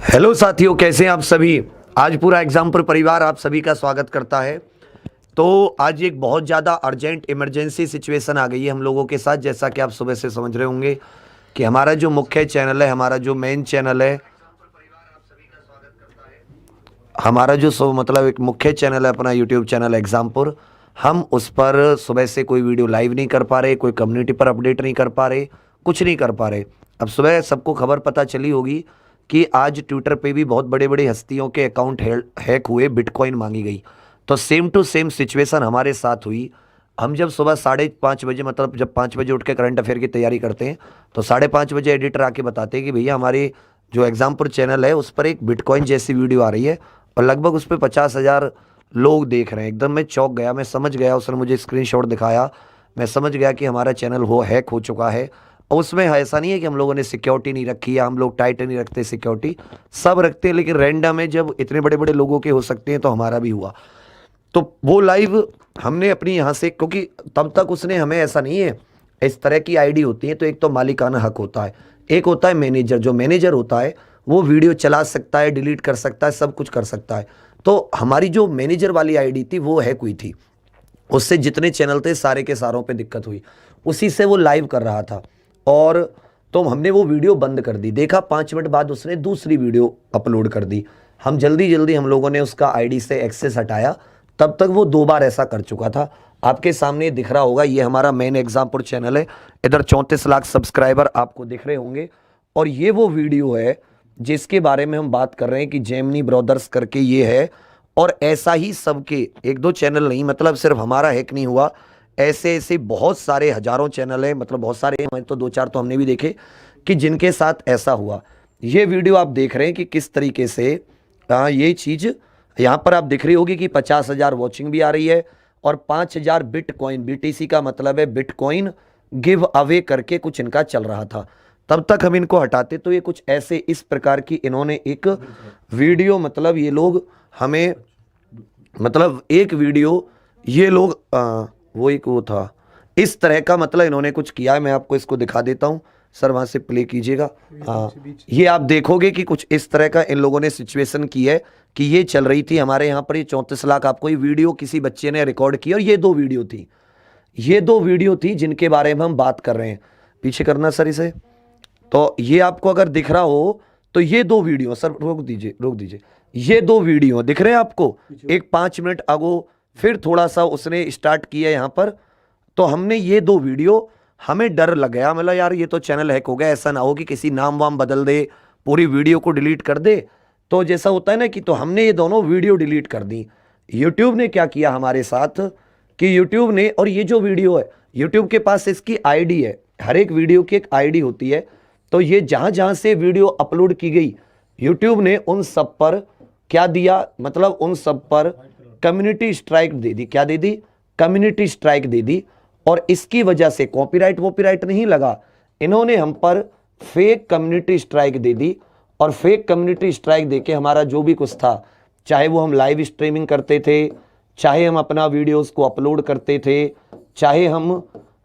Hello साथियों, कैसे हैं आप सभी। आज पूरा एग्जाम्पल परिवार आप सभी का स्वागत करता है। तो आज एक बहुत ज़्यादा अर्जेंट इमरजेंसी सिचुएशन आ गई है हम लोगों के साथ। जैसा कि आप सुबह से समझ रहे होंगे कि हमारा जो मुख्य चैनल है, हमारा जो मेन चैनल है, हमारा जो मतलब एक मुख्य चैनल है अपना यूट्यूब चैनल एग्जाम्पुर, हम उस पर सुबह से कोई वीडियो लाइव नहीं कर पा रहे, कोई कम्युनिटी पर अपडेट नहीं कर पा रहे, कुछ नहीं कर पा रहे। अब सुबह सबको खबर पता चली होगी कि आज ट्विटर पे भी बहुत बड़े बड़े हस्तियों के अकाउंट हैक हुए, बिटकॉइन मांगी गई। तो सेम टू सेम सिचुएशन हमारे साथ हुई। हम जब सुबह 5:30 बजे, मतलब जब 5 बजे उठ के करंट अफेयर की तैयारी करते हैं, तो 5:30 बजे एडिटर आके बताते हैं कि भैया हमारे जो एग्जाम्पुर चैनल है उस पर एक बिटकॉइन जैसी वीडियो आ रही है और लगभग उस पर 50,000 लोग देख रहे हैं। एकदम मैं चौंक गया, मैं समझ गया। उसने मुझे स्क्रीनशॉट दिखाया, मैं समझ गया कि हमारा चैनल हैक हो चुका है। और उसमें ऐसा नहीं है कि हम लोगों ने सिक्योरिटी नहीं रखी या हम लोग टाइट नहीं रखते, सिक्योरिटी सब रखते हैं, लेकिन रैंडम है। जब इतने बड़े बड़े लोगों के हो सकते हैं तो हमारा भी हुआ। तो वो लाइव हमने अपनी यहाँ से, क्योंकि तब तक उसने हमें, ऐसा नहीं है, इस तरह की आईडी होती है तो एक तो मालिकाना हक होता है, एक होता है मैनेजर। जो मैनेजर होता है वो वीडियो चला सकता है, डिलीट कर सकता है, सब कुछ कर सकता है। तो हमारी जो मैनेजर वाली आईडी थी वो हैक हुई थी। उससे जितने चैनल थे सारे के सारों पे दिक्कत हुई। उसी से वो लाइव कर रहा था और तो हमने वो वीडियो बंद कर दी। देखा 5 मिनट बाद उसने दूसरी वीडियो अपलोड कर दी। हम जल्दी हम लोगों ने उसका आईडी से एक्सेस हटाया। तब तक वो 2 बार ऐसा कर चुका था। आपके सामने दिख रहा होगा, ये हमारा मेन एग्जाम्पुर चैनल है। इधर 34 लाख सब्सक्राइबर आपको दिख रहे होंगे। और ये वो वीडियो है जिसके बारे में हम बात कर रहे हैं कि जेमिनी ब्रदर्स करके ये है। और ऐसा ही सबके, 1-2 चैनल नहीं, मतलब सिर्फ हमारा हैक नहीं हुआ, ऐसे ऐसे बहुत सारे हजारों चैनल है, मतलब बहुत सारे, तो 2-4 तो हमने भी देखे कि जिनके साथ ऐसा हुआ। ये वीडियो आप देख रहे हैं कि किस तरीके से ये चीज़ यहाँ पर आप दिख रही होगी कि 50,000 वॉचिंग भी आ रही है और 5,000 बिटकॉइन, बीटीसी का मतलब है बिटकॉइन गिव अवे करके कुछ इनका चल रहा था। तब तक हम इनको हटाते तो ये कुछ ऐसे इस प्रकार की इन्होंने एक वीडियो, मतलब ये लोग हमें, मतलब एक वीडियो ये लोग वो एक वो था इस तरह का, मतलब इन्होंने कुछ किया है। मैं आपको इसको दिखा देता हूँ सर, वहाँ से प्ले कीजिएगा। ये आप देखोगे कि कुछ इस तरह का इन लोगों ने सिचुएशन की है कि ये चल रही थी हमारे यहाँ पर। ये 34 लाख आपको ये वीडियो किसी बच्चे ने रिकॉर्ड की और ये 2 वीडियो थी, ये 2 वीडियो थी जिनके बारे में हम बात कर रहे हैं। पीछे करना सर इसे। तो ये आपको अगर दिख रहा हो तो ये 2 वीडियो, सर रोक दीजिए, ये 2 वीडियो दिख रहे हैं आपको। एक 5 मिनट अगो फिर थोड़ा सा उसने स्टार्ट किया यहाँ पर। तो हमने ये 2 वीडियो, हमें डर लग गया, मतलब यार ये तो चैनल हैक हो गया, ऐसा ना हो कि किसी नाम वाम बदल दे, पूरी वीडियो को डिलीट कर दे। तो जैसा होता है ना कि, तो हमने ये दोनों वीडियो डिलीट कर दी। यूट्यूब ने क्या किया हमारे साथ कि यूट्यूब ने, और ये जो वीडियो है यूट्यूब के पास इसकी आईडी है, हर एक वीडियो की एक आईडी होती है। तो ये जहां जहां से वीडियो अपलोड की गई यूट्यूब ने उन सब पर क्या दिया, मतलब उन सब पर कम्युनिटी स्ट्राइक दे दी। क्या दे दी? कम्युनिटी स्ट्राइक दे दी। और इसकी वजह से कॉपीराइट नहीं लगा, इन्होंने हम पर फेक कम्युनिटी स्ट्राइक दे दी। और फेक कम्युनिटी स्ट्राइक देके हमारा जो भी कुछ था, चाहे वो हम लाइव स्ट्रीमिंग करते थे, चाहे हम अपना वीडियोस को अपलोड करते थे, चाहे हम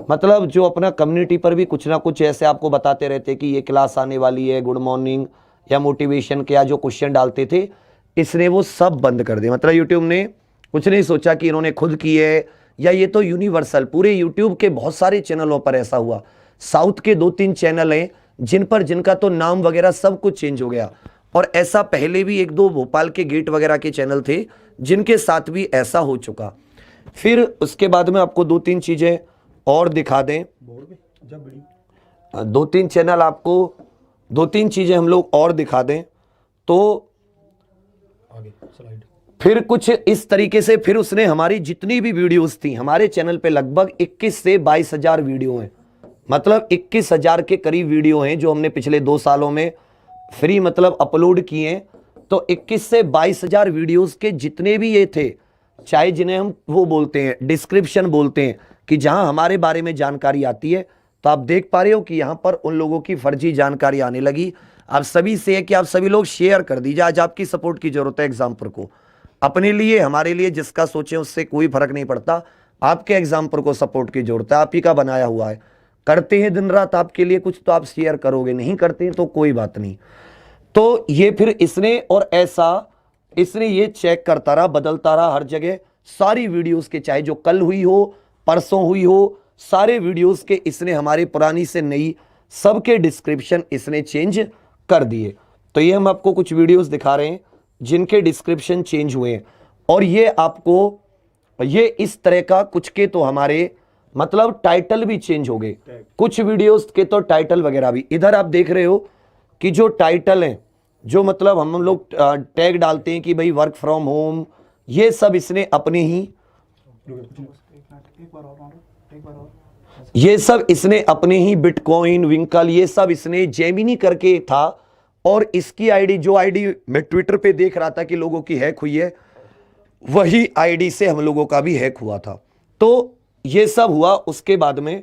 मतलब जो अपना कम्युनिटी पर भी कुछ ना कुछ ऐसे आपको बताते रहते कि ये क्लास आने वाली है, गुड मॉर्निंग या मोटिवेशन के, या जो क्वेश्चन डालते थे, इसने वो सब बंद कर दिया। मतलब यूट्यूब ने कुछ नहीं सोचा कि इन्होंने खुद की है, या ये तो यूनिवर्सल पूरे यूट्यूब के बहुत सारे चैनलों पर ऐसा हुआ। साउथ के 2-3 चैनल हैं जिनका तो नाम वगैरह सब कुछ चेंज हो गया। और ऐसा पहले भी 1-2 भोपाल के गेट वगैरह के चैनल थे जिनके साथ भी ऐसा हो चुका। फिर उसके बाद में आपको 2-3 चीजें और दिखा दें, 2-3 चैनल आपको 2-3 चीजें हम लोग और दिखा दें तो आगे स्लाइड। फिर कुछ इस तरीके से फिर उसने हमारी जितनी भी वीडियोस थी, हमारे चैनल पे लगभग 21 से 22,000 वीडियो हैं, मतलब 21,000 के करीब वीडियो हैं जो हमने पिछले 2 सालों में फ्री मतलब अपलोड किए। तो 21 से 22,000 वीडियोस के जितने भी ये थे, चाहे जिन्हें हम वो बोलते हैं डिस्क्रिप्शन बोलते हैं, कि जहां हमारे बारे में जानकारी आती है, तो आप देख पा रहे हो कि यहां पर उन लोगों की फर्जी जानकारी आने लगी। आप सभी से है कि आप सभी लोग शेयर कर दीजिए। आज आपकी सपोर्ट की जरूरत है एग्जाम्पल को, अपने लिए, हमारे लिए, जिसका सोचें उससे कोई फर्क नहीं पड़ता। आपके एग्जाम्पल को सपोर्ट की जरूरत है, आप ही का बनाया हुआ है। करते हैं दिन रात आपके लिए कुछ तो आप शेयर करोगे, नहीं करते हैं तो कोई बात नहीं। तो ये फिर इसने, और ऐसा इसने ये चेक करता रहा, बदलता रहा हर जगह सारी वीडियोस के, चाहे जो कल हुई हो परसों हुई हो, सारे वीडियोस के इसने हमारे पुरानी से नई सबके डिस्क्रिप्शन इसने चेंज कर दिए। तो ये हम आपको कुछ वीडियोस दिखा रहे हैं जिनके डिस्क्रिप्शन चेंज हुए हैं, और ये आपको ये इस तरह का कुछ के तो हमारे मतलब टाइटल भी चेंज हो गए, कुछ वीडियोस के तो टाइटल वगैरह भी। इधर आप देख रहे हो कि जो टाइटल हैं, जो मतलब हम लोग टैग डालते हैं कि भाई वर्क फ्रॉम होम, ये सब इसने अपने ही, ये सब इसने अपने ही बिटकॉइन, विंकल, ये सब इसने जेमिनी करके था, और इसकी आईडी, जो आईडी मैं ट्विटर पे देख रहा था कि लोगों की हैक हुई है, वही आईडी से हम लोगों का भी हैक हुआ था। तो ये सब हुआ। उसके बाद में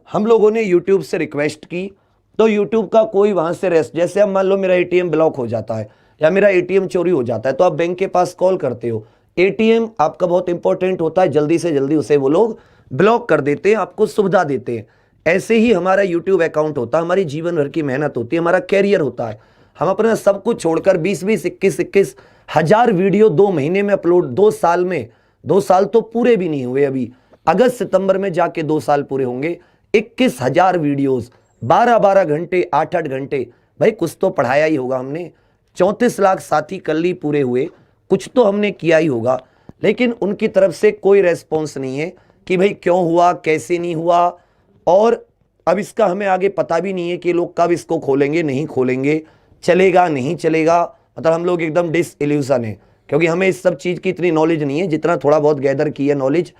हम लोगों ने यूट्यूब से रिक्वेस्ट की, तो यूट्यूब का कोई वहां से रेस्ट, जैसे अब मान लो मेरा एटीएम ब्लॉक हो जाता है या मेरा एटीएम चोरी हो जाता है, तो आप बैंक के पास कॉल करते हो, एटीएम आपका बहुत इंपॉर्टेंट होता है, जल्दी से जल्दी उसे वो लोग ब्लॉक कर देते हैं, आपको सुविधा देते हैं। ऐसे ही हमारा यूट्यूब अकाउंट होता है, हमारी जीवन भर की मेहनत होती है, हमारा कैरियर होता है। हम अपना सब कुछ छोड़कर 20-20, 21-21 हजार वीडियो 2 महीने में अपलोड, 2 साल में, 2 साल तो पूरे भी नहीं हुए अभी, अगस्त सितंबर में जाके 2 साल पूरे होंगे, 21,000 वीडियोस, 12-12 घंटे, 8-8 घंटे, भाई कुछ तो पढ़ाया ही होगा हमने। 34 लाख साथी कल ही पूरे हुए, कुछ तो हमने किया ही होगा। लेकिन उनकी तरफ से कोई रेस्पॉन्स नहीं है कि भाई क्यों हुआ, कैसे नहीं हुआ, और अब इसका हमें आगे पता भी नहीं है कि लोग कब इसको खोलेंगे, नहीं खोलेंगे, चलेगा नहीं चलेगा। मतलब हम लोग एकदम डिसइल्यूजन है, क्योंकि हमें इस सब चीज़ की इतनी नॉलेज नहीं है, जितना थोड़ा बहुत गैदर की है नॉलेज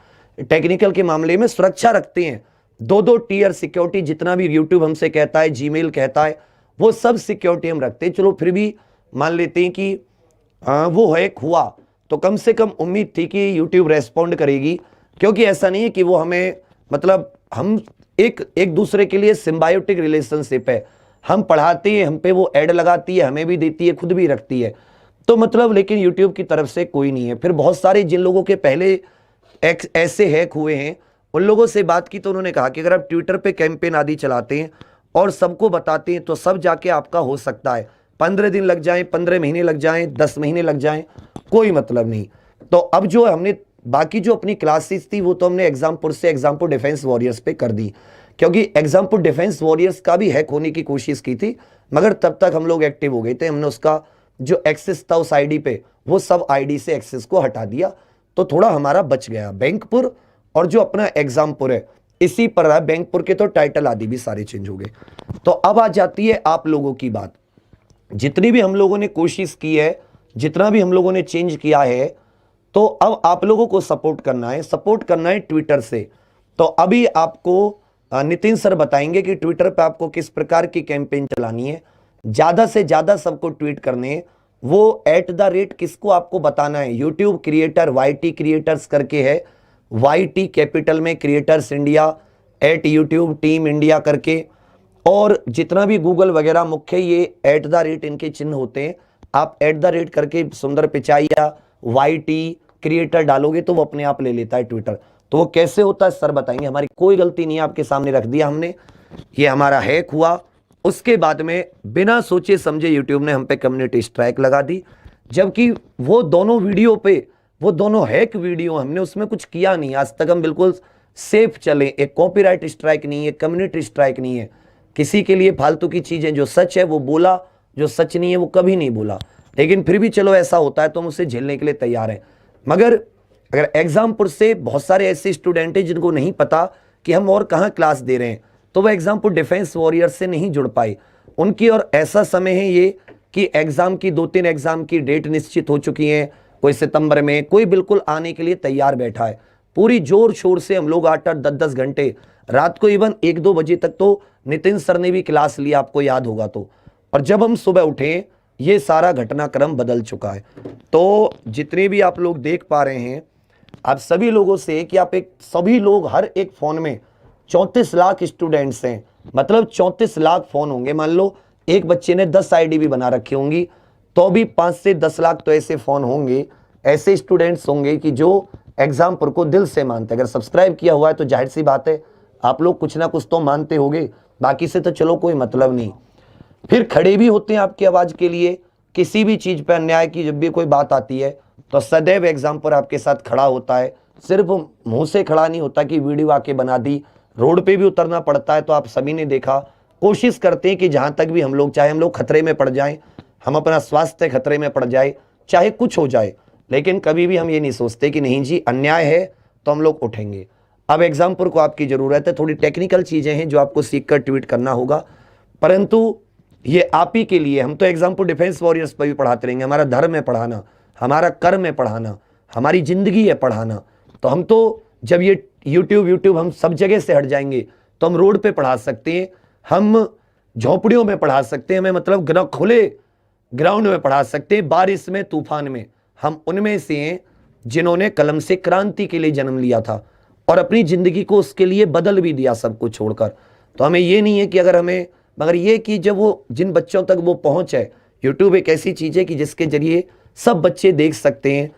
टेक्निकल के मामले में। सुरक्षा रखते हैं, 2-2 टीयर सिक्योरिटी, जितना भी यूट्यूब हमसे कहता है, जीमेल कहता है, वो सब सिक्योरिटी हम रखते हैं। चलो फिर भी मान लेते हैं कि वो हैक हुआ, तो कम से कम उम्मीद थी कि यूट्यूब रेस्पॉन्ड करेगी, क्योंकि ऐसा नहीं है कि वो हमें, मतलब हम एक दूसरे के लिए सिम्बायोटिक रिलेशनशिप है, हम पढ़ाते हैं, हम पे वो ऐड लगाती है, हमें भी देती है, खुद भी रखती है, तो मतलब लेकिन यूट्यूब की तरफ से कोई नहीं है। फिर बहुत सारे जिन लोगों के पहले ऐसे हैक हुए हैं, उन लोगों से बात की तो उन्होंने कहा कि अगर आप ट्विटर पे कैंपेन आदि चलाते हैं और सबको बताते हैं, तो सब जाके आपका हो सकता है। 15 दिन लग जाएं, 15 महीने लग जाएं, 10 महीने लग जाएं, कोई मतलब नहीं। तो अब जो हमने बाकी जो अपनी क्लासेस थी, वो तो हमने एग्जामपुर से एग्जामपुर डिफेंस वॉरियर्स पे कर दी, क्योंकि एग्जामपुर डिफेंस वॉरियर्स का भी हैक होने की कोशिश की थी, मगर तब तक हम लोग एक्टिव हो गए थे। हमने उसका जो एक्सेस था उस आईडी पे, वो सब आईडी से एक्सेस को हटा दिया, तो थोड़ा हमारा बच गया। बैंकपुर और जो अपना एग्जामपुर है, इसी पर रहा। बैंकपुर के तो टाइटल आदि भी सारे चेंज हो गए। तो अब आ जाती है आप लोगों की बात। जितनी भी हम लोगों ने कोशिश की है, जितना भी हम लोगों ने चेंज किया है, तो अब आप लोगों को सपोर्ट करना है, सपोर्ट करना है ट्विटर से। तो अभी आपको नितिन सर बताएंगे कि ट्विटर पे आपको किस प्रकार की कैंपेन चलानी है। ज्यादा से ज्यादा सबको ट्वीट करने हैं, वो @ किसको आपको बताना है। यूट्यूब क्रिएटर YT क्रिएटर्स करके है, YT कैपिटल में creators India, @YouTube team India करके, और जितना भी गूगल वगैरह मुख्य ये @ इनके चिन्ह होते हैं। आप @ करके सुंदर पिचाई या YT क्रिएटर डालोगे तो वो अपने आप ले लेता है ट्विटर। तो वो कैसे होता है सर बताएंगे। हमारी कोई गलती नहीं है, आपके सामने रख दिया हमने, ये हमारा हैक हुआ। उसके बाद में बिना सोचे समझे यूट्यूब ने हम पे कम्युनिटी स्ट्राइक लगा दी, जबकि वो दोनों वीडियो पे, वो दोनों हैक वीडियो, हमने उसमें कुछ किया नहीं। आज तक हम बिल्कुल सेफ चले, एक कॉपीराइट स्ट्राइक नहीं है, कम्युनिटी स्ट्राइक नहीं है, किसी के लिए फालतू की चीजें, जो सच है वो बोला, जो सच नहीं है वो कभी नहीं बोला। लेकिन फिर भी चलो ऐसा होता है तो हम उसे झेलने के लिए तैयार हैं। मगर अगर एग्जामपुर से बहुत सारे ऐसे स्टूडेंट हैं जिनको नहीं पता कि हम और कहाँ क्लास दे रहे हैं, तो वह एग्जामपुर डिफेंस वॉरियर से नहीं जुड़ पाए उनकी। और ऐसा समय है ये कि एग्जाम की 2-3 एग्जाम की डेट निश्चित हो चुकी है, कोई सितंबर में, कोई बिल्कुल आने के लिए तैयार बैठा है। पूरी जोर शोर से हम लोग 8-8, 10-10 घंटे रात को, इवन 1-2 बजे तक तो नितिन सर ने भी क्लास लिया, आपको याद होगा। तो और जब हम सुबह उठे, ये सारा घटनाक्रम बदल चुका है। तो जितने भी आप लोग देख पा रहे हैं, आप सभी लोगों से कि आप सभी लोग, हर एक फोन में 34 लाख स्टूडेंट्स हैं, मतलब 34 लाख फोन होंगे। मान लो एक बच्चे ने 10 आईडी भी बना रखी होंगी, तो भी 5 से 10 लाख तो ऐसे फोन होंगे, ऐसे स्टूडेंट्स होंगे कि जो एग्जामपुर को दिल से मानते हैं। अगर सब्सक्राइब किया हुआ है तो जाहिर सी बात है आप लोग कुछ ना कुछ तो मानते होगे, बाकी से तो चलो कोई मतलब नहीं। फिर खड़े भी होते हैं आपकी आवाज़ के लिए। किसी भी चीज़ पर अन्याय की जब भी कोई बात आती है तो सदैव एग्जाम्पल आपके साथ खड़ा होता है। सिर्फ मुंह से खड़ा नहीं होता कि वीडियो आके बना दी, रोड पे भी उतरना पड़ता है। तो आप सभी ने देखा, कोशिश करते हैं कि जहाँ तक भी हम लोग, चाहे हम लोग खतरे में पड़ जाएं, हम अपना स्वास्थ्य खतरे में पड़ जाए, चाहे कुछ हो जाए, लेकिन कभी भी हम ये नहीं सोचते कि नहीं जी अन्याय है तो हम लोग उठेंगे। अब एग्जाम्पल को आपकी ज़रूरत है, थोड़ी टेक्निकल चीज़ें हैं जो आपको सीख कर ट्वीट करना होगा, परंतु ये आप ही के लिए। हम तो एग्जाम्पल डिफेंस वॉरियर्स पर भी पढ़ाते रहेंगे, हमारा धर्म है पढ़ाना, हमारा कर्म है पढ़ाना, हमारी ज़िंदगी है पढ़ाना। तो हम तो जब ये यूट्यूब हम सब जगह से हट जाएंगे तो हम रोड पे पढ़ा सकते हैं, हम झोपड़ियों में पढ़ा सकते हैं, हमें मतलब खुले ग्राउंड में पढ़ा सकते हैं, बारिश में, तूफान में। हम उनमें से हैं जिन्होंने कलम से क्रांति के लिए जन्म लिया था और अपनी ज़िंदगी को उसके लिए बदल भी दिया सब कुछ छोड़कर। तो हमें ये नहीं है कि अगर हमें, मगर ये कि जब वो जिन बच्चों तक वो पहुंच है, यूट्यूब एक ऐसी चीज़ है कि जिसके जरिए सब बच्चे देख सकते हैं।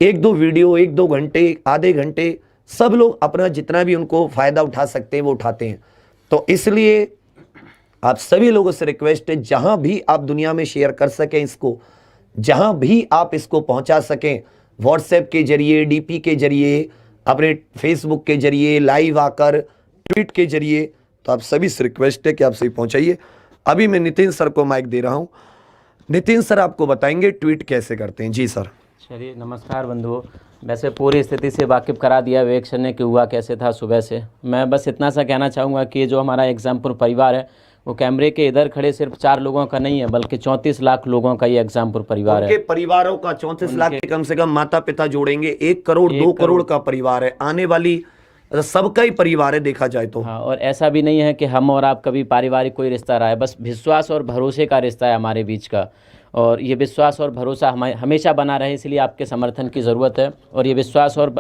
एक दो वीडियो, एक दो घंटे, आधे घंटे, सब लोग अपना जितना भी उनको फ़ायदा उठा सकते हैं वो उठाते हैं। तो इसलिए आप सभी लोगों से रिक्वेस्ट है, जहां भी आप दुनिया में शेयर कर सकें इसको, जहां भी आप इसको पहुंचा सकें, व्हाट्सएप के जरिए, डीपी के जरिए, अपने फेसबुक के जरिए, लाइव आकर, ट्वीट के जरिए, तो आप सभी से रिक्वेस्ट है कि आप सही पहुंचाइए। अभी मैं नितिन सर को माइक दे रहा हूं। नितिन सर आपको बताएंगे ट्वीट कैसे करते हैं। जी सर। चलिए, नमस्कार बंधुओं। वैसे पूरी स्थिति से वाकिफ़ करा दिया विवेक सर ने कि हुआ कैसे था सुबह से। मैं बस इतना सा कहना चाहूँगा कि जो हमारा एग्जाम्पुल परिवार है वो कैमरे के इधर खड़े सिर्फ 4 लोगों का नहीं है, बल्कि 34 लाख लोगों का ये एग्जाम्पुल परिवार है। उनके परिवारों का 34 लाख के कम से कम माता पिता जोड़ेंगे 1 करोड़ 2 करोड़ का परिवार है, आने वाली सबका ही परिवार है देखा जाए तो। हाँ, और ऐसा भी नहीं है कि हम और आप कभी पारिवारिक कोई रिश्ता रहा है, बस विश्वास और भरोसे का रिश्ता है हमारे बीच का। और ये विश्वास और भरोसा हमेशा बना रहे, इसलिए आपके समर्थन की ज़रूरत है। और ये विश्वास और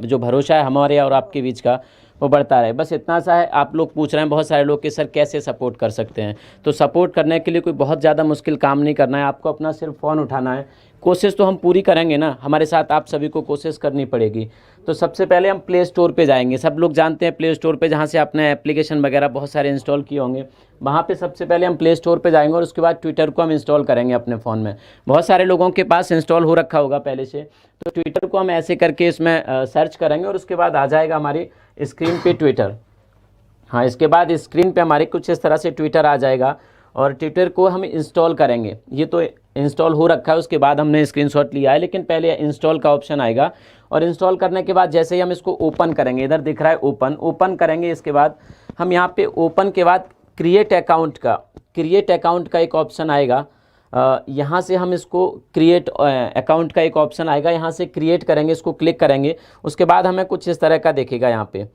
जो भरोसा है हमारे और आपके बीच का, वो बढ़ता रहे। बस इतना सा है। आप लोग पूछ रहे हैं बहुत सारे लोग कि सर कैसे सपोर्ट कर सकते हैं, तो सपोर्ट करने के लिए कोई बहुत ज़्यादा मुश्किल काम नहीं करना है। आपको अपना सिर्फ फ़ोन उठाना है। कोशिश तो हम पूरी करेंगे ना, हमारे साथ आप सभी को कोशिश करनी पड़ेगी। तो सबसे पहले हम प्ले स्टोर पे जाएंगे। सब लोग जानते हैं प्ले स्टोर पे, जहाँ से आपने एप्लीकेशन वगैरह बहुत सारे इंस्टॉल किए होंगे, वहाँ पे सबसे पहले हम प्ले स्टोर पे जाएंगे और उसके बाद ट्विटर को हम इंस्टॉल करेंगे अपने फ़ोन में। बहुत सारे लोगों के पास इंस्टॉल हो रखा होगा पहले से। तो ट्विटर को हम ऐसे करके इसमें सर्च करेंगे और उसके बाद आ जाएगा हमारी स्क्रीन पे ट्विटर। हाँ, इसके बाद स्क्रीन पे हमारे कुछ इस तरह से ट्विटर आ जाएगा और ट्विटर को हम इंस्टॉल करेंगे। ये तो इंस्टॉल हो रखा है, उसके बाद हमने स्क्रीनशॉट लिया है, लेकिन पहले इंस्टॉल का ऑप्शन आएगा। और इंस्टॉल करने के बाद जैसे ही हम इसको ओपन करेंगे, इधर दिख रहा है ओपन करेंगे। इसके बाद हम यहाँ पे ओपन के बाद क्रिएट अकाउंट का एक ऑप्शन आएगा। यहाँ से हम इसको क्रिएट अकाउंट का एक ऑप्शन आएगा, यहाँ से क्रिएट करेंगे, इसको क्लिक करेंगे। उसके बाद हमें कुछ इस तरह का दिखेगा, यहाँ पे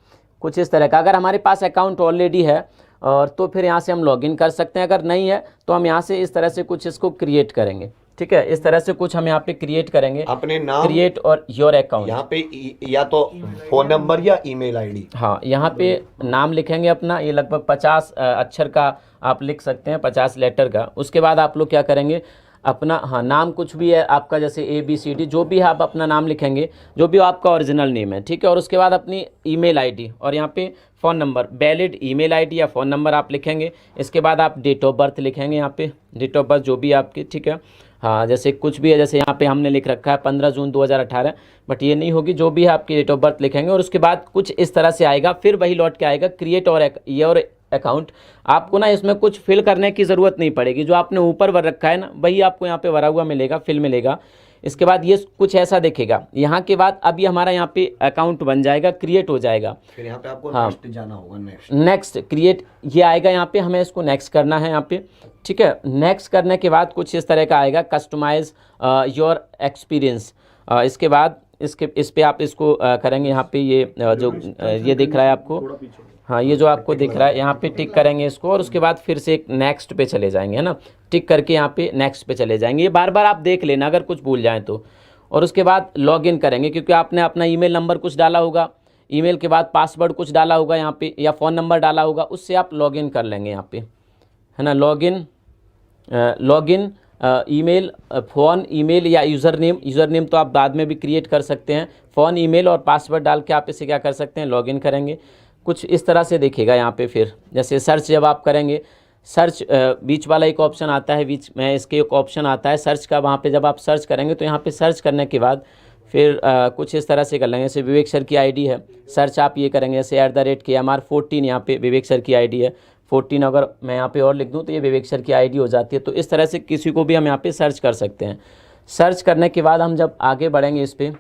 कुछ इस तरह का। अगर हमारे पास अकाउंट ऑलरेडी है और तो फिर यहाँ से हम लॉगिन कर सकते हैं, अगर नहीं है तो हम यहाँ से इस तरह से कुछ इसको क्रिएट करेंगे। ठीक है, इस तरह से कुछ हम यहाँ पे क्रिएट करेंगे, अपने नाम, क्रिएट और योर अकाउंट। यहाँ पे या तो फोन नंबर या ईमेल आईडी। हाँ, यहाँ पे नाम लिखेंगे अपना, ये लगभग 50 अक्षर का आप लिख सकते हैं, 50 लेटर का। उसके बाद आप लोग क्या करेंगे, अपना हाँ नाम कुछ भी है आपका, जैसे ABCD जो भी है आप अपना नाम लिखेंगे, जो भी आपका ओरिजिनल नेम है। ठीक है, और उसके बाद अपनी ईमेल आईडी और यहाँ पे phone number, valid email ID या फ़ोन नंबर आप लिखेंगे। इसके बाद आप डेट ऑफ बर्थ लिखेंगे, यहाँ पे डेट ऑफ बर्थ जो भी आपकी। ठीक है, हाँ, जैसे कुछ भी है, जैसे यहाँ पे हमने लिख रखा है 15 जून 2018, बट ये नहीं होगी, जो भी है आपकी डेट ऑफ बर्थ लिखेंगे। और उसके बाद कुछ इस तरह से आएगा, फिर वही लौट के आएगा क्रिएट और योर अकाउंट। आपको ना इसमें कुछ फिल करने की ज़रूरत नहीं पड़ेगी, जो आपने ऊपर भर रखा है ना वही आपको यहाँ पे भरा हुआ मिलेगा, फिल मिलेगा। इसके बाद ये कुछ ऐसा दिखेगा। यहाँ के बाद अब ये हमारा यहाँ पे अकाउंट बन जाएगा, क्रिएट हो जाएगा। फिर यहाँ पे आपको हाँ, नेक्स्ट जाना होगा, नेक्स्ट क्रिएट ये आएगा, यहाँ पे हमें इसको नेक्स्ट करना है यहाँ पे। ठीक है, नेक्स्ट करने के बाद कुछ इस तरह का आएगा, कस्टमाइज योर एक्सपीरियंस। इसके बाद इस पे आप इसको करेंगे, यहाँ पे ये जो ये दिख रहा है आपको, हाँ ये जो आपको दिख रहा है, यहाँ पे टिक करेंगे इसको और उसके बाद फिर से एक नेक्स्ट पे चले जाएंगे, है ना। टिक करके यहाँ पे नेक्स्ट पे चले जाएंगे। ये बार बार आप देख लेना अगर कुछ भूल जाएं तो। और उसके बाद लॉगिन करेंगे, क्योंकि आपने अपना ईमेल नंबर कुछ डाला होगा, ईमेल के बाद पासवर्ड कुछ डाला होगा यहाँ पे, या फ़ोन नंबर डाला होगा, उससे आप लॉगिन कर लेंगे यहाँ पे, है ना। लॉगिन ईमेल, फ़ोन, ईमेल या यूज़र नेम तो आप बाद में भी क्रिएट कर सकते हैं। फ़ोन, ईमेल और पासवर्ड डाल के आप इसे क्या कर सकते हैं, लॉगिन करेंगे। कुछ इस तरह से दिखेगा यहाँ पे। फिर जैसे सर्च जब आप करेंगे, सर्च बीच वाला एक ऑप्शन आता है, बीच में इसके एक ऑप्शन आता है सर्च का। वहाँ पे जब आप सर्च करेंगे तो यहाँ पे सर्च करने के बाद फिर कुछ इस तरह से कर लेंगे। जैसे विवेक सर की आईडी है, सर्च आप ये करेंगे जैसे @KMR14, यहाँ पे विवेक सर की आईडी है 14। अगर मैं यहाँ पे और लिख दूँ तो ये विवेक सर की आईडी हो जाती है। तो इस तरह से किसी को भी हम यहाँ पे सर्च कर सकते हैं। सर्च करने के बाद हम जब आगे बढ़ेंगे इस पर,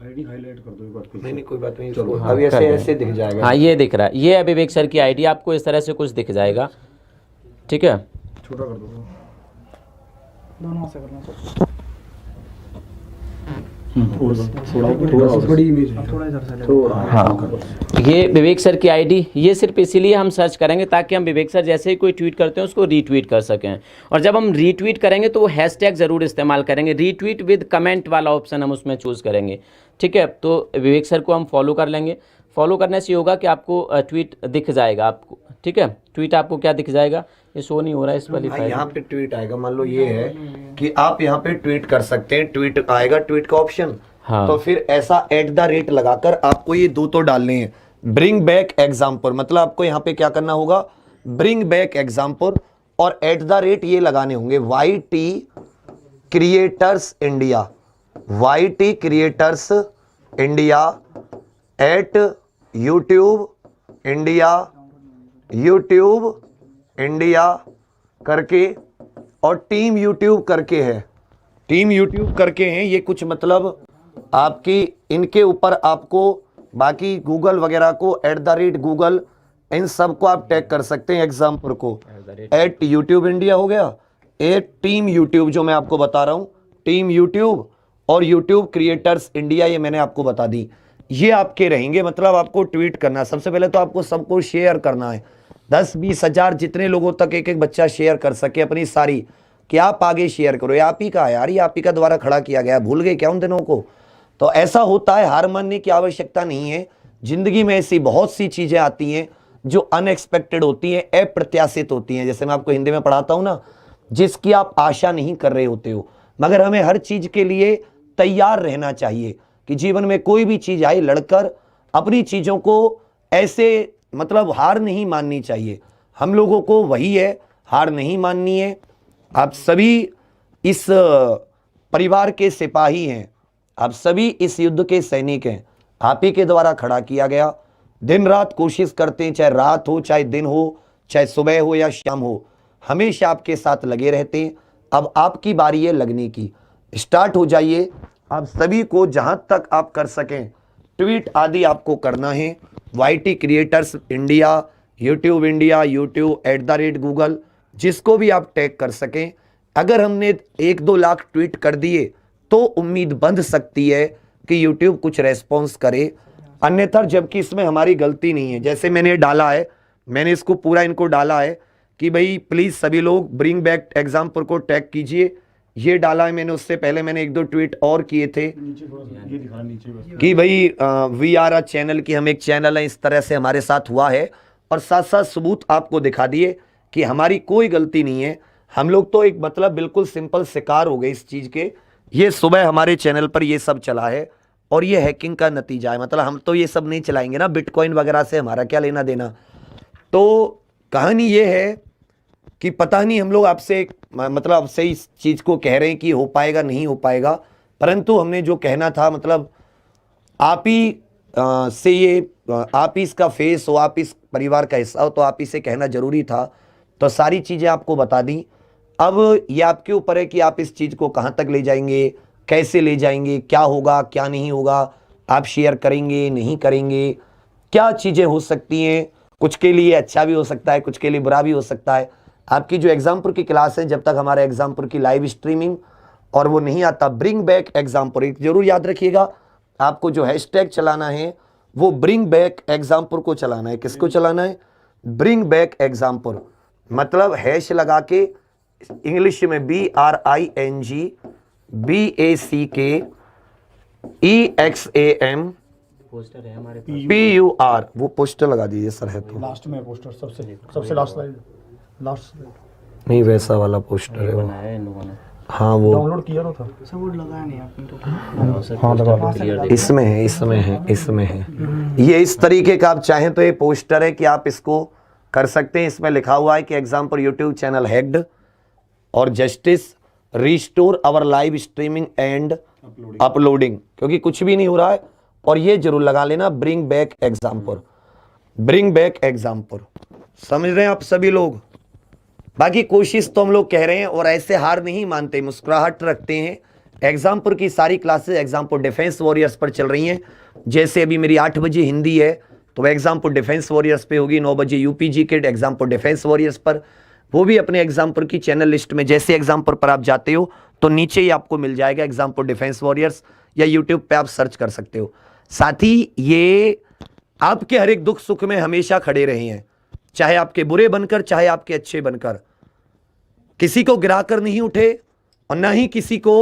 आईडी हाईलाइट कर दो एक बार। नहीं कोई बात नहीं, अभी ऐसे ऐसे दिख जाएगा। हाँ ये दिख रहा है, ये है विवेक सर की आईडी। आपको इस तरह से कुछ दिख जाएगा, ठीक है। छोटा कर दो दोनों से करना थोड़ा बड़ी इमेज थोड़ा इधर से थोड़ा। हाँ, ये विवेक सर की आईडी, ये सिर्फ इसीलिए हम सर्च करेंगे ताकि हम विवेक सर जैसे ही कोई ट्वीट करते हैं उसको रीट्वीट कर सकें। और जब हम रीट्वीट करेंगे तो वो हैशटैग ज़रूर इस्तेमाल करेंगे। रीट्वीट विद कमेंट वाला ऑप्शन हम उसमें चूज़ करेंगे, ठीक है। तो विवेक सर को हम फॉलो कर लेंगे। फॉलो करने से होगा कि आपको ट्वीट दिख जाएगा आपको, ठीक है। ट्वीट आपको क्या दिख जाएगा, ये शो नहीं हो रहा है इस वाली फाइल। यहाँ पे ट्वीट आएगा, मान लो ये है कि आप यहाँ पे ट्वीट कर सकते हैं, ट्वीट आएगा, ट्वीट का ऑप्शन। हाँ। तो फिर ऐसा @ लगाकर आपको ये दो तो डालने हैं, ब्रिंग बैक एग्जाम्पल। मतलब आपको यहाँ पे क्या करना होगा, ब्रिंग बैक एग्जाम्पल, और @ ये लगाने होंगे YT creators India, YT creators India @YouTube India करके, और टीम यूट्यूब करके है, टीम यूट्यूब करके हैं ये कुछ। मतलब आपकी इनके ऊपर आपको बाकी गूगल वगैरह को @Google इन सब को आप टैग कर सकते हैं। एग्जाम्पल को @YouTube इंडिया हो गया, टीम यूट्यूब जो मैं आपको बता रहा हूँ, टीम यूट्यूब और यूट्यूब क्रिएटर्स इंडिया, ये मैंने आपको बता दी। ये आपके रहेंगे। मतलब आपको ट्वीट करना है, सबसे पहले तो आपको सबको शेयर करना है, 10-20 हज़ार जितने लोगों तक एक बच्चा शेयर कर सके अपनी सारी, कि आप आगे शेयर करो। ये आप ही का है यार, ये आप ही का द्वारा खड़ा किया गया, भूल गए क्या उन दिनों को। तो ऐसा होता है, हार मानने की आवश्यकता नहीं है। जिंदगी में ऐसी बहुत सी चीजें आती हैं जो अनएक्सपेक्टेड होती हैं, अप्रत्याशित होती हैं। जैसे मैं आपको हिंदी में पढ़ाता हूं ना, जिसकी आप आशा नहीं कर रहे होते हो। मगर हमें हर चीज के लिए तैयार रहना चाहिए कि जीवन में कोई भी चीज आए, लड़कर अपनी चीजों को ऐसे मतलब हार नहीं माननी चाहिए। हम लोगों को वही है, हार नहीं माननी है। आप सभी इस परिवार के सिपाही हैं, आप सभी इस युद्ध के सैनिक हैं। आप ही के द्वारा खड़ा किया गया। दिन रात कोशिश करते हैं, चाहे रात हो, चाहे दिन हो, चाहे सुबह हो या शाम हो, हमेशा आपके साथ लगे रहते हैं। अब आपकी बारी है लगने की, स्टार्ट हो जाइए। आप सभी को जहां तक आप कर सकें ट्वीट आदि आपको करना है। YT creators India, YouTube India, YouTube @Google, जिसको भी आप टैग कर सकें। अगर हमने 1-2 लाख ट्वीट कर दिए तो उम्मीद बंध सकती है कि यूट्यूब कुछ रेस्पॉन्स करे, अन्यथा जबकि इसमें हमारी गलती नहीं है। जैसे मैंने डाला है, मैंने इसको पूरा इनको डाला है कि भाई प्लीज़ सभी लोग ब्रिंग बैक एग्जाम्पल को टैग कीजिए। ये डाला है मैंने, उससे पहले मैंने 1-2 ट्वीट और किए थे ये दिखा नीचे बस। कि भाई वी आर अ चैनल, की हम एक चैनल है, इस तरह से हमारे साथ हुआ है। और साथ साथ सबूत आपको दिखा दिए कि हमारी कोई गलती नहीं है। हम लोग तो एक मतलब बिल्कुल सिंपल शिकार हो गए इस चीज़ के। ये सुबह हमारे चैनल पर ये सब चला है और ये हैकिंग का नतीजा है। मतलब हम तो ये सब नहीं चलाएंगे ना, बिटकॉइन वगैरह से हमारा क्या लेना देना। तो कहानी ये है कि पता नहीं हम लोग आपसे मतलब आपसे इस चीज़ को कह रहे हैं कि हो पाएगा नहीं हो पाएगा, परंतु हमने जो कहना था मतलब आप ही से ये आप ही इसका फेस हो, आप इस परिवार का हिस्सा हो, तो आप ही से कहना जरूरी था। तो सारी चीज़ें आपको बता दी। अब ये आपके ऊपर है कि आप इस चीज़ को कहाँ तक ले जाएंगे, कैसे ले जाएंगे, क्या होगा क्या नहीं होगा, आप शेयर करेंगे नहीं करेंगे, क्या चीज़ें हो सकती हैं। कुछ के लिए अच्छा भी हो सकता है, कुछ के लिए बुरा भी हो सकता है। आपकी जो एग्जाम्पल की क्लास है, जब तक हमारे एग्जाम्पल की लाइव स्ट्रीमिंग और वो नहीं आता ब्रिंग बैक एग्जाम्पल, एक जरूर याद रखिएगा, आपको जो हैशटैग चलाना है वो ब्रिंग बैक एग्जाम्पल को चलाना है। किसको चलाना है? Bring back example. मतलब हैश लगा के इंग्लिश में BRINGBACKEXAM पोस्टर है हमारे PUR, वो पोस्टर लगा दीजिए सर। है तो लास्ट में पोस्टर सबसे लास्ट स्लाइड, लास्ट स्लाइड। नहीं, वैसा वाला पोस्टर है वो। बनाया है इन लोगों ने। हाँ वो डाउनलोड किया तो था। सबूत लगाया नहीं आपने तो। हाँ लगा दो। इसमें है, इसमें है, इसमें है। ये इस तरीके का आप चाहें तो ये पोस्टर है कि आप इसको कर सकते हैं। इसमें लिखा हुआ है कि एग्जाम्पल यूट्यूब चैनल हैक्ड और justice restore our live streaming and uploading, क्योंकि कुछ भी नहीं हो रहा है। और ये जरूर लगा लेना bring back example, bring back example. समझ रहे हैं आप सभी लोग? बाकी कोशिश तो हम लोग कह रहे हैं और ऐसे हार नहीं मानते, मुस्कुराहट रखते हैं। एग्जाम्पल की सारी क्लासेस एग्जाम्पल डिफेंस वॉरियर्स पर चल रही हैं। जैसे अभी मेरी 8 बजे हिंदी है तो एग्जाम्पल डिफेंस वॉरियर्स पे होगी, 9 बजे UPG kit example defence warriors पर। वो भी अपने एग्जाम्पल की चैनल लिस्ट में जैसे एग्जाम्पल पर आप जाते हो तो नीचे ही आपको मिल जाएगा एग्जाम्पल डिफेंस वॉरियर्स, या यूट्यूब पे आप सर्च कर सकते हो। साथ ही ये आपके हर एक दुख सुख में हमेशा खड़े रहे हैं, चाहे आपके बुरे बनकर चाहे आपके अच्छे बनकर। किसी को गिराकर नहीं उठे और ना ही किसी को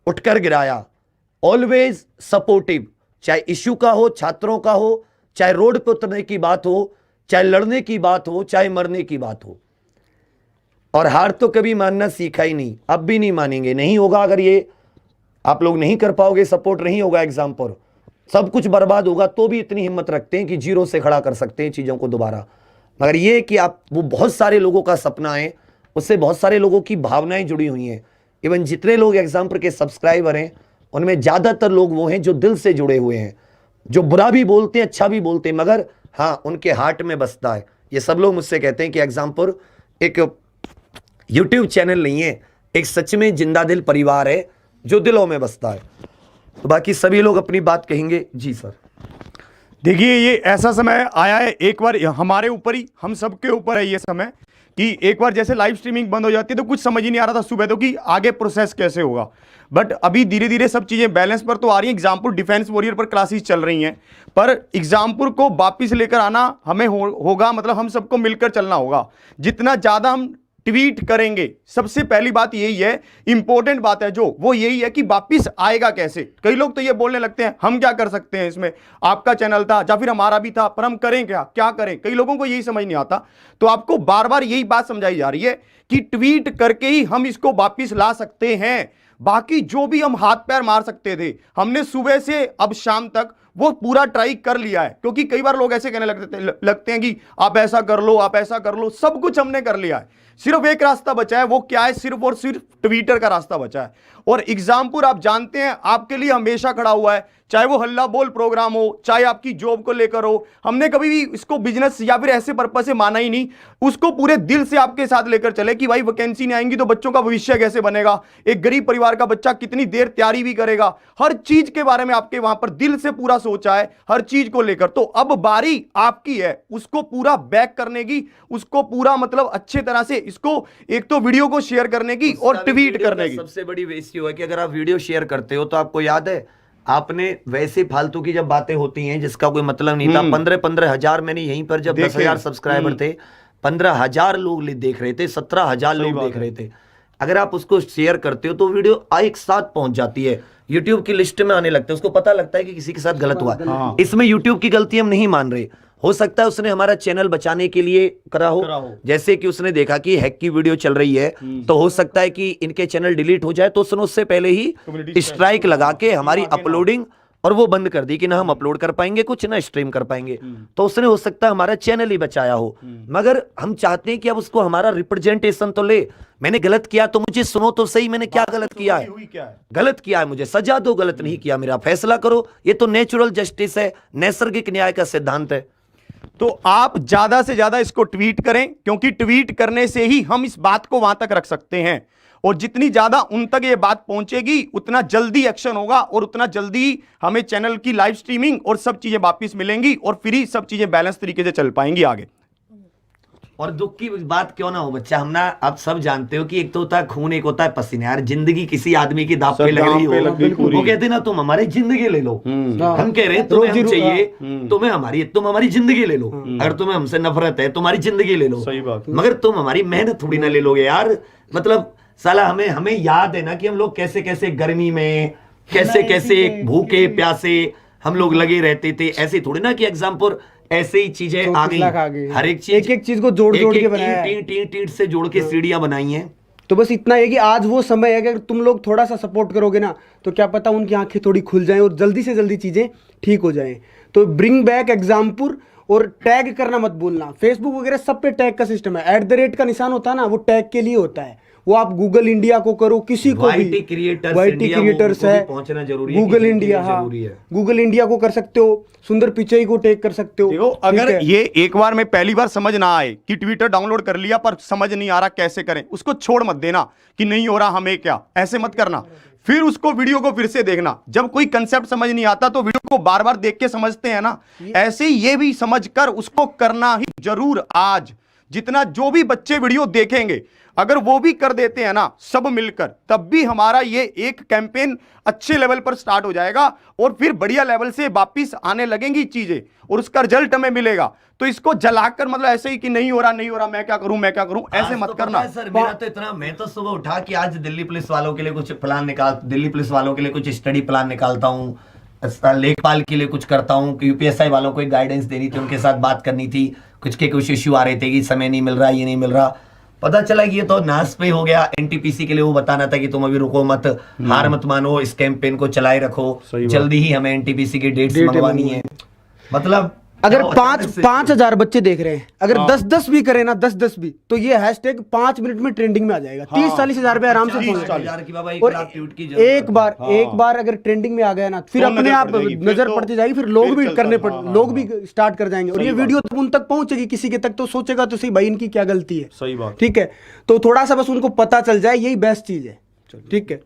उठकर गिराया। ऑलवेज सपोर्टिव, चाहे इश्यू का हो, छात्रों का हो, चाहे रोड पर उतरने की बात हो, चाहे लड़ने की बात हो, चाहे मरने की बात हो। और हार तो कभी मानना सीखा ही नहीं, अब भी नहीं मानेंगे। नहीं होगा अगर ये आप लोग नहीं कर पाओगे, सपोर्ट नहीं होगा एग्जाम पर, सब कुछ बर्बाद होगा, तो भी इतनी हिम्मत रखते हैं कि जीरो से खड़ा कर सकते हैं चीज़ों को दोबारा। मगर ये कि आप, वो बहुत सारे लोगों का सपना है, उससे बहुत सारे लोगों की भावनाएं जुड़ी हुई हैं। इवन जितने लोग एग्जाम्पल के सब्सक्राइबर हैं उनमें ज़्यादातर लोग वो हैं जो दिल से जुड़े हुए हैं, जो बुरा भी बोलते हैं अच्छा भी बोलते हैं, मगर हाँ उनके हार्ट में बसता है। ये सब लोग मुझसे कहते हैं कि एग्जाम्पल एक यूट्यूब चैनल नहीं है, एक सच में जिंदा दिल परिवार है जो दिलों में बसता है। तो बाकी सभी लोग अपनी बात कहेंगे। जी सर। देखिए, ये ऐसा समय आया है, एक बार हमारे ऊपर ही, हम सबके ऊपर है ये समय, कि एक बार जैसे लाइव स्ट्रीमिंग बंद हो जाती है तो कुछ समझ ही नहीं आ रहा था सुबह तो कि आगे प्रोसेस कैसे होगा। बट अभी धीरे धीरे सब चीज़ें बैलेंस पर तो आ रही हैं। एग्जाम्पल डिफेंस वॉरियर पर क्लासेस चल रही हैं, पर एग्जाम्पल को वापिस लेकर आना हमें होगा, मतलब हम सबको मिलकर चलना होगा। जितना ज़्यादा हम ट्वीट करेंगे, सबसे पहली बात यही है, इंपॉर्टेंट बात है जो, वो यही है कि वापिस आएगा कैसे। कई लोग तो ये बोलने लगते हैं हम क्या कर सकते हैं इसमें, आपका चैनल था या फिर हमारा भी था, पर हम करें क्या करें। कई लोगों को यही समझ नहीं आता। तो आपको बार बार यही बात समझाई जा रही है कि ट्वीट करके ही हम इसको वापिस ला सकते हैं। बाकी जो भी हम हाथ पैर मार सकते थे, हमने सुबह से अब शाम तक वो पूरा ट्राई कर लिया है। क्योंकि कई बार लोग ऐसे कहने लगते हैं कि आप ऐसा कर लो, आप ऐसा कर लो। सब कुछ हमने कर लिया है, सिर्फ एक रास्ता बचा है, वो क्या है, सिर्फ और सिर्फ ट्विटर का रास्ता बचा है। और एग्जाम्पल आप जानते हैं आपके लिए हमेशा खड़ा हुआ है, चाहे वो हल्ला बोल प्रोग्राम हो, चाहे आपकी जॉब को लेकर हो। हमने कभी भी इसको बिजनेस या फिर ऐसे पर्पस से माना ही नहीं, उसको पूरे दिल से आपके साथ लेकर चले कि भाई वैकेंसी नहीं आएंगी तो बच्चों का भविष्य कैसे बनेगा, एक गरीब परिवार का बच्चा कितनी देर तैयारी भी करेगा। हर चीज के बारे में आपके वहां पर दिल से पूरा सोचा है, हर चीज को लेकर। तो अब बारी आपकी है उसको पूरा बैक करने की, उसको पूरा मतलब अच्छे तरह से इसको एक तो वीडियो को शेयर करने की और ट्वीट करने की। सबसे बड़ी रेशियो है कि अगर आप वीडियो शेयर करते हो तो आपको याद है, आपने वैसे फालतू की जब बातें होती हैं जिसका कोई मतलब नहीं था, 15-15 हजार, मैंने यहीं पर जब 10,000 सब्सक्राइबर थे 15,000 लोग देख रहे थे, 17,000 लोग देख रहे थे। अगर आप उसको शेयर करते हो तो वीडियो एक साथ पहुंच जाती है, यूट्यूब की लिस्ट में आने लगता है, उसको पता लगता है कि किसी के साथ गलत हुआ। इसमें यूट्यूब की गलती हम नहीं मान रहे। हो सकता है उसने हमारा चैनल बचाने के लिए करा हो, जैसे कि उसने देखा कि हैक की वीडियो चल रही है तो हो सकता है कि इनके चैनल डिलीट हो जाए, तो उसने उससे पहले ही स्ट्राइक लगा के हमारी अपलोडिंग और वो बंद कर दी कि ना हम अपलोड कर पाएंगे कुछ, ना स्ट्रीम कर पाएंगे। तो उसने हो सकता है हमारा चैनल ही बचाया हो। मगर हम चाहते हैं कि अब उसको हमारा रिप्रेजेंटेशन तो ले। मैंने गलत किया तो मुझे सुनो तो सही, मैंने क्या गलत किया है, गलत किया है मुझे सजा दो, गलत नहीं किया, मेरा फैसला करो। ये तो नेचुरल जस्टिस है, नैसर्गिक न्याय का सिद्धांत है। तो आप ज्यादा से ज्यादा इसको ट्वीट करें, क्योंकि ट्वीट करने से ही हम इस बात को वहां तक रख सकते हैं। और जितनी ज्यादा उन तक ये बात पहुंचेगी उतना जल्दी एक्शन होगा और उतना जल्दी हमें चैनल की लाइव स्ट्रीमिंग और सब चीजें वापस मिलेंगी और फिर ही सब चीजें बैलेंस तरीके से चल पाएंगी आगे। और दुख की बात क्यों ना हो बच्चा, हम ना आप सब जानते हो कि एक तो होता है खून, एक होता है पसीना। यार जिंदगी किसी आदमी की दांव पे लग रही हो, वो कहते ना तुम हमारी जिंदगी ले लो, हम कह रहे हैं तुम्हें हम चाहिए, तुम हमारी जिंदगी ले लो। अगर तुम्हें हमसे नफरत है तुम्हारी जिंदगी ले लो, सही बात, मगर तुम हमारी मेहनत थोड़ी ना ले लोगे यार। मतलब साला हमें याद है ना कि हम लोग कैसे कैसे गर्मी में कैसे कैसे भूखे प्यासे हम लोग लगे रहते थे। ऐसे थोड़ी ना कि एग्जाम्पल ऐसे ही चीजें आ गई, हर एक चीज एक चीज को जोड़ के बनाया है, टीट से जोड़ के सीढ़ियां बनाई हैं। तो बस इतना है कि आज वो समय है कि अगर तुम लोग थोड़ा सा सपोर्ट करोगे ना तो क्या पता उनकी आंखें थोड़ी खुल जाएं और जल्दी से जल्दी चीज़ें ठीक हो जाएं। तो ब्रिंग बैक एग्जाम्पुर, और टैग करना मत भूलना। फेसबुक वगैरह सब पे टैग का सिस्टम है, @ का निशान होता है ना, वो टैग के लिए होता है। वो आप गूगल इंडिया को करो, किसी को भी, YT क्रिएटर्स है, पहुंचना जरूरी है, गूगल इंडिया, हाँ जरूरी है। गूगल इंडिया को कर सकते हो, सुंदर पिचाई को टैग कर सकते हो। देखो ठीक अगर है? ये एक बार में पहली बार समझ ना आए कि ट्विटर डाउनलोड कर लिया पर समझ नहीं आ रहा कैसे करें, उसको छोड़ मत देना कि नहीं हो रहा हमें क्या, ऐसे मत करना। फिर उसको वीडियो को फिर से देखना। जब कोई कंसेप्ट समझ नहीं आता तो वीडियो को बार बार देख के समझते हैं ना, ऐसे ही ये भी समझकर उसको करना ही जरूर। आज जितना जो भी बच्चे वीडियो देखेंगे अगर वो भी कर देते हैं ना सब मिलकर, तब भी हमारा ये एक कैंपेन अच्छे लेवल पर स्टार्ट हो जाएगा और फिर बढ़िया लेवल से वापिस आने लगेंगी चीजें और उसका रिजल्ट हमें मिलेगा। तो इसको जलाकर मतलब ऐसे ही कि नहीं हो रहा मैं क्या करूं ऐसे मत करना। सर मेरा तो इतना, मैं तो सुबह उठा कि आज दिल्ली पुलिस वालों के लिए कुछ प्लान दिल्ली पुलिस वालों के लिए कुछ स्टडी प्लान निकालता हूँ, लेखपाल के लिए कुछ करता हूँ, यूपीएसआई वालों को एक गाइडेंस देनी थी, उनके साथ बात करनी थी, कुछ इश्यू आ रहे थे कि समय नहीं मिल रहा, ये नहीं मिल रहा। पता चला कि ये तो नाश पे हो गया। एनटीपीसी के लिए वो बताना था कि तुम अभी रुको मत, हार मत मानो, इस कैंपेन को चलाए रखो, जल्दी ही हमें एनटीपीसी की डेट्स मंगवानी है। मतलब अगर 5,000 बच्चे देख रहे हैं, अगर 10-10 भी करें ना, 10-10 भी, तो ये हैशटैग 5 मिनट में ट्रेंडिंग में आ जाएगा। 30-40 हजार रुपए आराम से पहुंच जाएगा। और एक बार अगर ट्रेंडिंग में आ गया ना, फिर अपने आप नजर पड़ती जाएगी, फिर लोग भी लोग भी स्टार्ट कर जाएंगे और ये वीडियो उन तक पहुंचेगी किसी के तक, तो सोचेगा तो सही भाई इनकी क्या गलती है। सही बात, ठीक है। तो थोड़ा सा बस उनको पता चल जाए, यही बेस्ट चीज है। ठीक है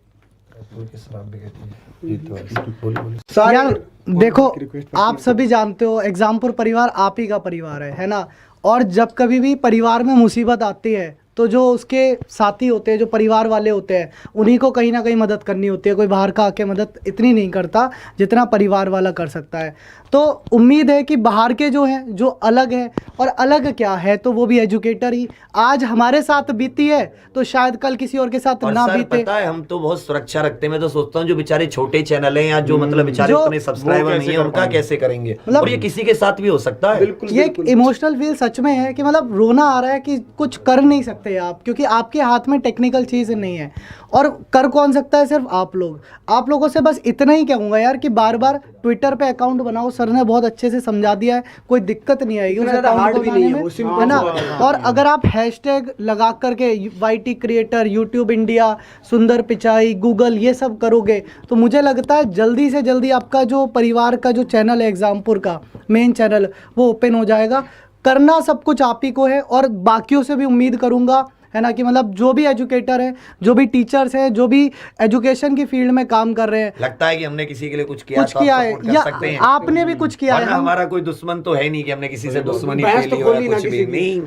यार देखो, आप सभी जानते हो एग्जामपुर परिवार आप ही का परिवार है ना। और जब कभी भी परिवार में मुसीबत आती है तो जो उसके साथी होते हैं, जो परिवार वाले होते हैं, उन्हीं को कहीं ना कहीं मदद करनी होती है। कोई बाहर का आके मदद इतनी नहीं करता जितना परिवार वाला कर सकता है। तो उम्मीद है कि बाहर के जो हैं, जो अलग है, और अलग क्या है तो वो भी एजुकेटर ही आज हमारे साथ बीती है तो शायद कल किसी और के साथ और ना सर, बीते। पता है हम तो बहुत सुरक्षा रखते हैं। मैं तो सोचता हूँ जो बेचारे छोटे चैनल हैं या जो मतलब बेचारे जो- उतने सब्सक्राइबर नहीं है, उनका कैसे करेंगे। मतलब- और ये किसी के साथ भी हो सकता है। ये एक इमोशनल फील सच में है कि मतलब रोना आ रहा है कि कुछ कर नहीं सकते आप, क्योंकि आपके हाथ में टेक्निकल चीज़ नहीं है। और कर कौन सकता है? सिर्फ आप लोग। आप लोगों से बस इतना ही कहूँगा यार कि बार बार ट्विटर पे अकाउंट बनाओ। सर ने बहुत अच्छे से समझा दिया है, कोई दिक्कत नहीं आएगी उस ज़्यादा account hard को भी बनाने नहीं है, में, वो simple है ना। सा और अगर आप हैशटैग लगा करके YT क्रिएटर, यूट्यूब इंडिया, सुंदर पिचाई, गूगल, ये सब करोगे तो मुझे लगता है जल्दी से जल्दी आपका जो परिवार का जो चैनल है एग्जामपुर का मेन चैनल, वो ओपन हो जाएगा। करना सब कुछ आप ही को है और बाकियों से भी उम्मीद करूँगा, है ना, कि मतलब जो भी एजुकेटर है, जो भी टीचर्स हैं, जो भी एजुकेशन की फील्ड में काम कर रहे हैं, लगता है कि हमने किसी के लिए कुछ किया, कुछ तो आप किया है support कर या सकते हैं। आपने भी कुछ किया है। वरना हम- हमारा कोई दुश्मन तो है नहीं कि हमने किसी से दुश्मनी बहस तो फैली हो खोली या ना कुछ किसी भी की। नहीं।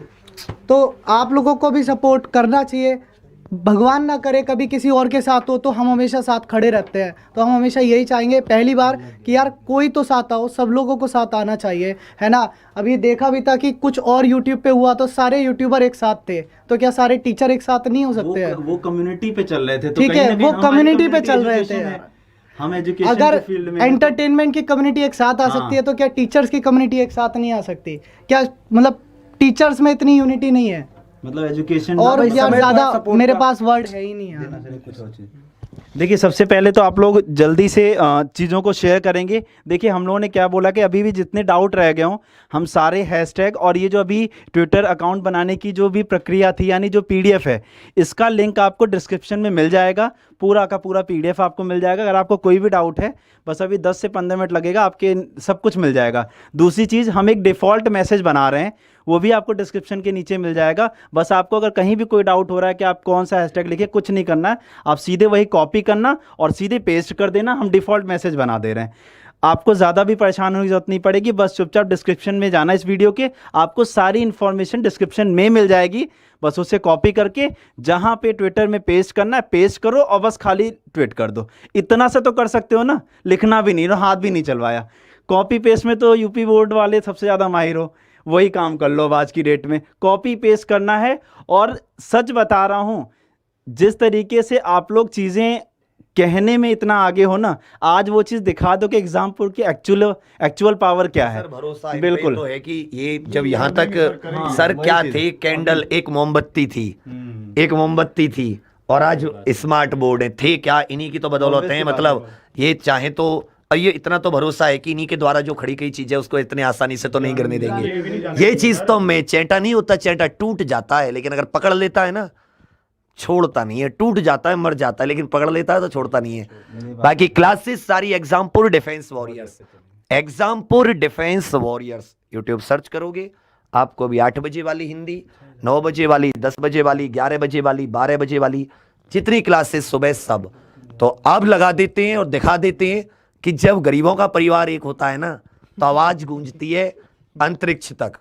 तो आप लोगों को भी सपोर्ट करना चाहिए। भगवान ना करे कभी किसी और के साथ हो तो हम हमेशा साथ खड़े रहते हैं। तो हम हमेशा यही चाहेंगे पहली बार कि यार कोई तो साथ आओ, सब लोगों को साथ आना चाहिए, है ना। अभी देखा भी था कि कुछ और यूट्यूब पे हुआ तो सारे यूट्यूबर एक साथ थे, तो क्या सारे टीचर एक साथ नहीं हो सकते हैं? वो कम्युनिटी पे चल रहे थे, तो ठीक कहीं है, ना कहीं वो हमारी कम्युनिटी पे चल रहे education थे। है। हम एजुकेशन अगर के फील्ड में एंटरटेनमेंट की कम्युनिटी एक साथ आ सकती है तो क्या टीचर्स की कम्युनिटी एक साथ नहीं आ सकती? क्या मतलब टीचर्स में इतनी यूनिटी नहीं है? मतलब एजुकेशन और भाई, यार समय ज्यादा support मेरे का- पास वर्ड है ही नहीं यार। देखिए, सबसे पहले तो आप लोग जल्दी से चीज़ों को शेयर करेंगे। देखिए, हम लोगों ने क्या बोला कि अभी भी जितने डाउट रह गए हों, हम सारे हैशटैग और ये जो अभी ट्विटर अकाउंट बनाने की जो भी प्रक्रिया थी, यानी जो PDF है, इसका लिंक आपको डिस्क्रिप्शन में मिल जाएगा। पूरा का पूरा PDF आपको मिल जाएगा। अगर आपको कोई भी डाउट है, बस अभी 10 से 15 मिनट लगेगा, आपके सब कुछ मिल जाएगा। दूसरी चीज़, हम एक डिफ़ॉल्ट मैसेज बना रहे हैं, वो भी आपको डिस्क्रिप्शन के नीचे मिल जाएगा। बस आपको अगर कहीं भी कोई डाउट हो रहा है कि आप कौन सा हैशटैग लिखिए, कुछ नहीं करना है, आप सीधे वही कॉपी करना और सीधे पेस्ट कर देना। हम डिफ़ॉल्ट मैसेज बना दे रहे हैं। आपको ज़्यादा भी परेशान होने की जरूरत नहीं पड़ेगी। बस चुपचाप डिस्क्रिप्शन में जाना इस वीडियो के, आपको सारी इन्फॉर्मेशन डिस्क्रिप्शन में मिल जाएगी। बस उसे कॉपी करके जहाँ पे ट्विटर में पेस्ट करना है, पेस्ट करो और बस खाली ट्वीट कर दो। इतना से तो कर सकते हो ना, लिखना भी नहीं, हाथ भी नहीं चलवाया। कॉपी पेस्ट में तो यूपी बोर्ड वाले सबसे ज़्यादा माहिर हो, वही काम कर लो अब आज की डेट में। कॉपी पेस्ट करना है। और सच बता रहा हूँ, जिस तरीके से आप लोग चीज़ें कहने में इतना आगे हो ना, आज वो चीज़ दिखा दो कि एग्जामपुर की एक्चुअल पावर क्या है। भरोसा बिल्कुल तो है कि ये जब यहाँ तक सर क्या थे, कैंडल एक मोमबत्ती थी, एक मोमबत्ती थी, और आज स्मार्ट बोर्ड है, थे क्या इन्हीं की तो बदौलत है। मतलब ये चाहे तो, और ये इतना तो भरोसा है कि इन्हीं के द्वारा जो खड़ी गई चीज है उसको इतने आसानी से तो नहीं गिरने देंगे। ये चीज तो मैं चैंटा नहीं होता, चैंटा टूट जाता है लेकिन अगर पकड़ लेता है ना छोड़ता नहीं है, टूट जाता है मर जाता है लेकिन पकड़ लेता है तो छोड़ता नहीं है। बाकी क्लासेस सारी Exampur defence warriors, Exampur defence warriors YouTube search करोगे आपको भी 8 बजे वाली हिंदी, 9 बजे वाली, 10 बजे वाली, 11 बजे वाली, 12 बजे वाली, जितनी क्लासेस सुबह सब तो अब लगा देते हैं और दिखा देते हैं कि जब गरीबों का परिवार एक होता है ना तो आवाज गूंजती है अंतरिक्ष तक।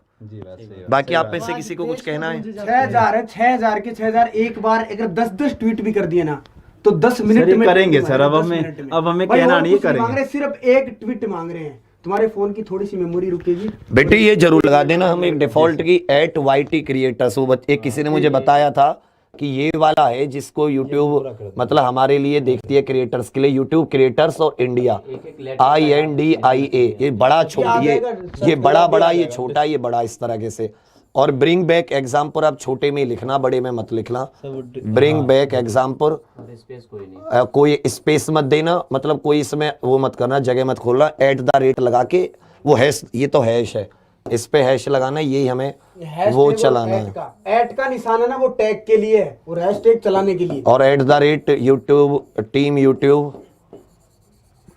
बाकी आप में से किसी को कुछ कहना है? 6000 है, 6000 के 6000 एक बार अगर 10-10 ट्वीट भी कर दिए ना तो 10 मिनट में करेंगे सर। अब हमें कहना नहीं करेंगे, मांग रहे सिर्फ एक ट्वीट मांग रहे हैं, तुम्हारे फोन की थोड़ी सी मेमोरी रुकेगी बेटे, ये जरूर लगा देना। हम एक डिफॉल्ट की @YT क्रिएटर्स, वो एक किसी ने मुझे बताया था कि ये वाला है जिसको यूट्यूब मतलब हमारे लिए देखती है क्रिएटर्स के लिए, यूट्यूब क्रिएटर्स और इंडिया INDIA, ये बड़ा छोटा, ये बड़ा ये छोटा, ये बड़ा, इस तरह से। और ब्रिंग बैक एग्जामपुर आप छोटे में लिखना, बड़े में मत लिखना। ब्रिंग बैक एग्जामपुर, कोई स्पेस मत देना, मतलब कोई इसमें वो मत करना, जगह मत खोलना, @ लगा के वो हैश, ये तो हैश है, इस पे हैश लगाना, यही हमें वो चलाना है। ऐड का निशान है ना, वो टैग के लिए है और हैशटैग चलाने के लिए। और @YouTube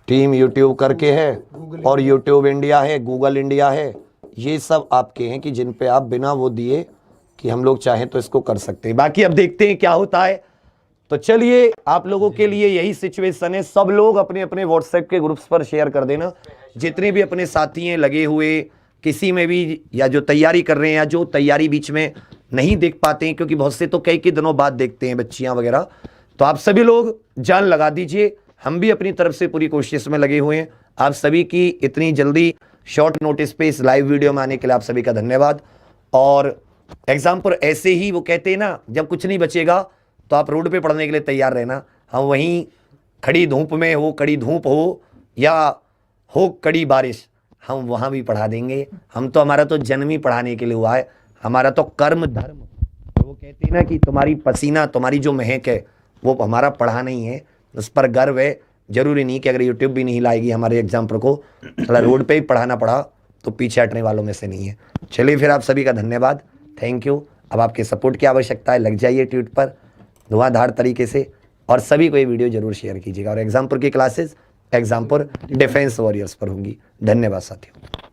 टीम यूट्यूब करके है, और यूट्यूब इंडिया है, गूगल इंडिया है, ये सब आपके हैं कि जिन पे आप बिना वो दिए कि हम लोग चाहें तो इसको कर सकते हैं। बाकी अब देखते हैं क्या होता है। तो चलिए, आप लोगों के लिए यही सिचुएशन है, सब लोग अपने अपने व्हाट्सएप के ग्रुप्स पर शेयर कर देना, जितने भी अपने साथी हैं लगे हुए किसी में भी, या जो तैयारी कर रहे हैं, या जो तैयारी बीच में नहीं देख पाते हैं, क्योंकि बहुत से तो कई दिनों बाद देखते हैं बच्चियां वगैरह, तो आप सभी लोग जान लगा दीजिए। हम भी अपनी तरफ से पूरी कोशिश में लगे हुए हैं। आप सभी की इतनी जल्दी शॉर्ट नोटिस पे इस लाइव वीडियो में आने के लिए आप सभी का धन्यवाद। और एग्जामपुर ऐसे ही वो कहते हैं ना, जब कुछ नहीं बचेगा तो आप रोड पे पढ़ने के लिए तैयार रहना। हम वहीं खड़ी धूप में हो, कड़ी धूप हो या हो कड़ी बारिश, हम वहाँ भी पढ़ा देंगे। हम तो, हमारा तो जन्म ही पढ़ाने के लिए हुआ है, हमारा तो कर्म धर्म, तो वो कहते हैं ना कि तुम्हारी पसीना, तुम्हारी जो महक है वो हमारा पढ़ाना ही है, उस पर गर्व है। जरूरी नहीं कि अगर यूट्यूब भी नहीं लाएगी हमारे एग्जाम्पल को, चला रोड पे ही पढ़ाना पड़ा तो पीछे हटने वालों में से नहीं है। चलिए फिर, आप सभी का धन्यवाद, थैंक यू। अब आपके सपोर्ट की आवश्यकता है, लग जाइए ट्वीट पर धुआंधार तरीके से, और सभी को ये वीडियो जरूर शेयर कीजिएगा। और एग्जाम्पुर की क्लासेस एग्जाम्पुर डिफेंस वॉरियर्स पर होंगी। धन्यवाद साथियों।